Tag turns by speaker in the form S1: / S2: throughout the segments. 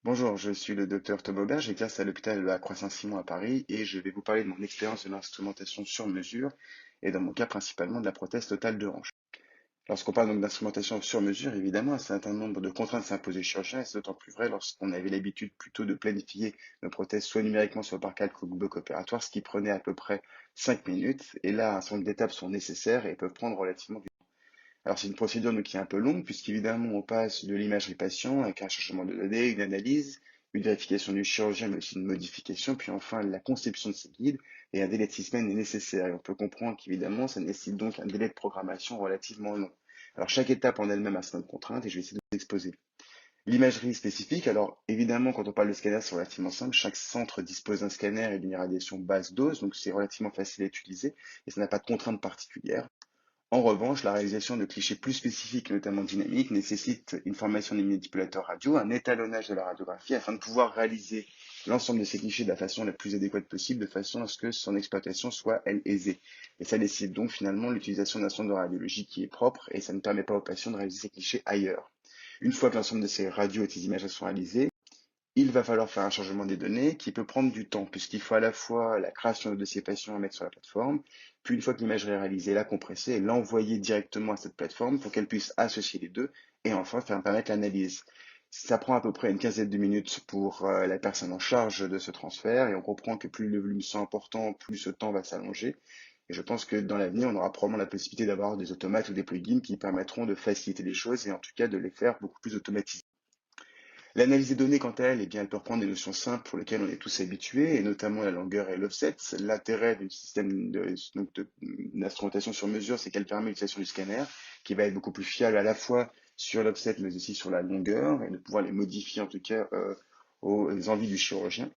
S1: Bonjour, je suis le docteur Thomas Aubert, j'exerce à l'hôpital de la Croix-Saint-Simon à Paris et je vais vous parler de mon expérience de l'instrumentation sur mesure et dans mon cas principalement de la prothèse totale de hanche. Lorsqu'on parle donc d'instrumentation sur mesure, évidemment, un certain nombre de contraintes s'imposent aux chirurgiens et c'est d'autant plus vrai lorsqu'on avait l'habitude plutôt de planifier nos prothèses soit numériquement, soit par calque ou bloc opératoire, ce qui prenait à peu près 5 minutes. Et là, un certain nombre d'étapes sont nécessaires et peuvent prendre relativement du temps. Alors c'est une procédure donc, qui est un peu longue puisqu'évidemment on passe de l'imagerie patient avec un changement de données, une analyse, une vérification du chirurgien mais aussi une modification, puis enfin la conception de ces guides et un délai de 6 semaines est nécessaire. Et on peut comprendre qu'évidemment ça nécessite donc un délai de programmation relativement long. Alors chaque étape en elle-même a certaines contraintes et je vais essayer de vous exposer. L'imagerie spécifique, alors évidemment quand on parle de scanner c'est relativement simple, chaque centre dispose d'un scanner et d'une irradiation basse dose, donc c'est relativement facile à utiliser et ça n'a pas de contraintes particulières. En revanche, la réalisation de clichés plus spécifiques, notamment dynamiques, nécessite une formation des manipulateurs radio, un étalonnage de la radiographie afin de pouvoir réaliser l'ensemble de ces clichés de la façon la plus adéquate possible, de façon à ce que son exploitation soit, elle, aisée. Et ça nécessite donc finalement l'utilisation d'un centre de radiologie qui est propre et ça ne permet pas aux patients de réaliser ces clichés ailleurs. Une fois que l'ensemble de ces radios et ces images sont réalisées, il va falloir faire un chargement des données qui peut prendre du temps, puisqu'il faut à la fois la création de dossier patient à mettre sur la plateforme, puis une fois que l'imagerie est réalisée, la compresser et l'envoyer directement à cette plateforme pour qu'elle puisse associer les deux et enfin faire permettre l'analyse. Ça prend à peu près une quinzaine de minutes pour la personne en charge de ce transfert et on comprend que plus le volume sont important, plus ce temps va s'allonger. Et je pense que dans l'avenir, on aura probablement la possibilité d'avoir des automates ou des plugins qui permettront de faciliter les choses et en tout cas de les faire beaucoup plus automatisées. L'analyse des données, quant à elle, eh bien, elle peut reprendre des notions simples pour lesquelles on est tous habitués, et notamment la longueur et l'offset. L'intérêt d'un système d'instrumentation sur mesure, c'est qu'elle permet l'utilisation du scanner, qui va être beaucoup plus fiable à la fois sur l'offset, mais aussi sur la longueur, et de pouvoir les modifier en tout cas aux envies du chirurgien.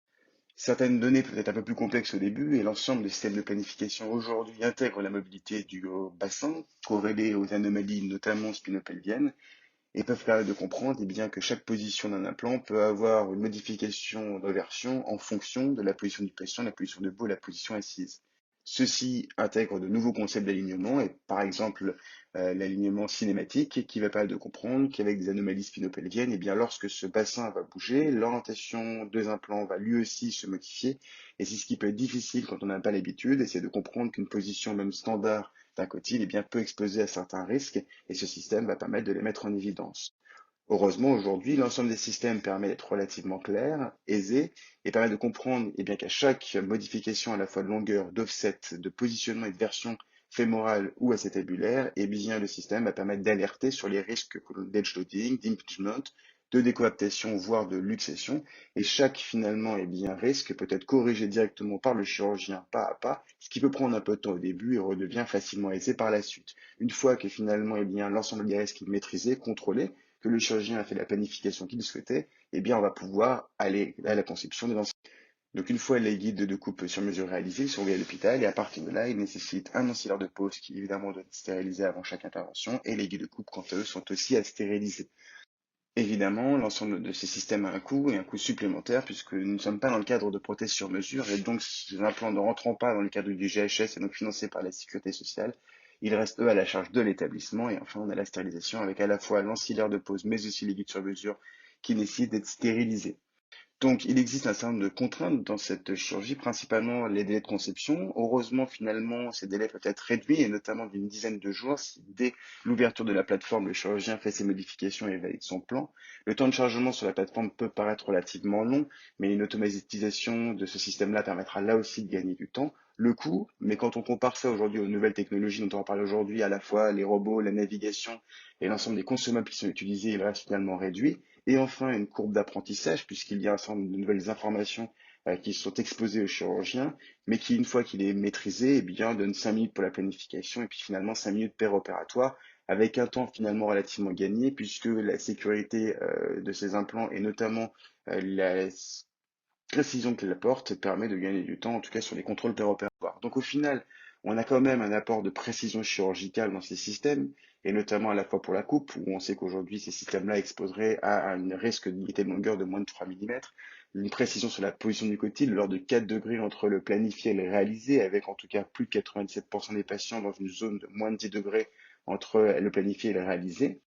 S1: Certaines données peuvent être un peu plus complexes au début, et l'ensemble des systèmes de planification aujourd'hui intègrent la mobilité du bassin, corrélée aux anomalies notamment spinopelviennes, et peuvent permettre de comprendre bien, que chaque position d'un implant peut avoir une modification de version en fonction de la position du patient, la position debout et la position assise. Ceci intègre de nouveaux concepts d'alignement et par exemple l'alignement cinématique qui va permettre de comprendre qu'avec des anomalies spinopelviennes, bien, lorsque ce bassin va bouger, l'orientation des implants va lui aussi se modifier et c'est ce qui peut être difficile quand on n'a pas l'habitude, c'est de comprendre qu'une position même standard d'un cotyle bien, peut exposer à certains risques et ce système va permettre de les mettre en évidence. Heureusement, aujourd'hui, l'ensemble des systèmes permet d'être relativement clair, aisé, et permet de comprendre bien, qu'à chaque modification à la fois de longueur, d'offset, de positionnement et de version fémorale ou acétabulaire, bien, le système va permettre d'alerter sur les risques d'edge loading, d'impingement, de décoaptation, voire de luxation, et chaque finalement bien, risque peut être corrigé directement par le chirurgien pas à pas, ce qui peut prendre un peu de temps au début et redevient facilement aisé par la suite. Une fois que finalement bien, l'ensemble des risques est maîtrisé, contrôlé, que le chirurgien a fait la planification qu'il souhaitait, bien on va pouvoir aller à la conception de l'ensemble. Donc une fois les guides de coupe sur mesure réalisés, ils sont envoyés à l'hôpital et à partir de là, il nécessite un ancillaire de pose qui évidemment doit être stérilisé avant chaque intervention et les guides de coupe quant à eux sont aussi à stériliser. Évidemment, l'ensemble de ces systèmes a un coût et un coût supplémentaire puisque nous ne sommes pas dans le cadre de prothèses sur mesure et donc ces implants ne rentrant pas dans le cadre du GHS et donc financés par la sécurité sociale, ils restent eux à la charge de l'établissement et enfin on a la stérilisation avec à la fois l'ancillaire de pose mais aussi les guides sur mesure qui nécessitent d'être stérilisés. Donc, il existe un certain nombre de contraintes dans cette chirurgie, principalement les délais de conception. Heureusement, finalement, ces délais peuvent être réduits, et notamment d'une dizaine de jours, si dès l'ouverture de la plateforme, le chirurgien fait ses modifications et valide son plan. Le temps de chargement sur la plateforme peut paraître relativement long, mais une automatisation de ce système-là permettra là aussi de gagner du temps. Le coût, mais quand on compare ça aujourd'hui aux nouvelles technologies dont on parle aujourd'hui, à la fois les robots, la navigation et l'ensemble des consommables qui sont utilisés, il reste finalement réduit. Et enfin, une courbe d'apprentissage, puisqu'il y a un certain nombre de nouvelles informations qui sont exposées au chirurgien, mais qui, une fois qu'il est maîtrisé, bien, donne 5 minutes pour la planification et puis finalement 5 minutes péropératoire, avec un temps finalement relativement gagné, puisque la sécurité de ces implants et notamment la précision qu'il apporte permet de gagner du temps, en tout cas sur les contrôles péropératoires. Donc au final, on a quand même un apport de précision chirurgicale dans ces systèmes, et notamment à la fois pour la coupe, où on sait qu'aujourd'hui ces systèmes-là exposeraient à un risque d'unité de longueur de moins de 3 mm, une précision sur la position du cotyle de l'ordre de 4 degrés entre le planifié et le réalisé, avec en tout cas plus de 97% des patients dans une zone de moins de 10 degrés entre le planifié et le réalisé.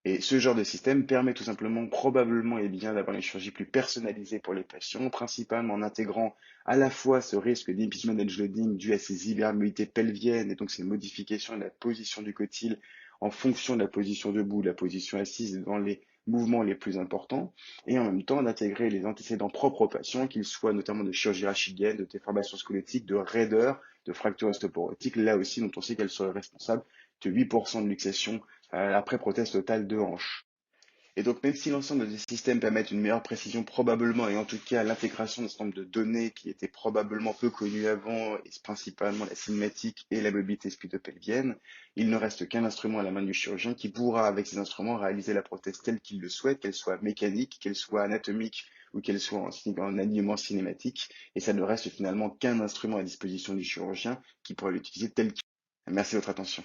S1: Et ce genre de système permet tout simplement, probablement, et bien, d'avoir une chirurgie plus personnalisée pour les patients, principalement en intégrant à la fois ce risque d'impeachment loading dû à ces hypermobilités pelviennes et donc ces modifications de la position du cotyle en fonction de la position debout, de la position assise dans les mouvements les plus importants, et en même temps d'intégrer les antécédents propres aux patients, qu'ils soient notamment de chirurgie rachidienne, de déformation squelettique, de raideur, de fracture ostéoporotique, là aussi dont on sait qu'elles seraient responsables de 8% de luxation après prothèse totale de hanche. Et donc, même si l'ensemble des systèmes permettent une meilleure précision probablement, et en tout cas l'intégration d'un certain nombre de données qui étaient probablement peu connues avant, et principalement la cinématique et la mobilité scudo-pelvienne, il ne reste qu'un instrument à la main du chirurgien qui pourra, avec ces instruments, réaliser la prothèse telle qu'il le souhaite, qu'elle soit mécanique, qu'elle soit anatomique ou qu'elle soit en alignement cinématique. Et ça ne reste finalement qu'un instrument à disposition du chirurgien qui pourra l'utiliser tel qu'il. Merci de votre attention.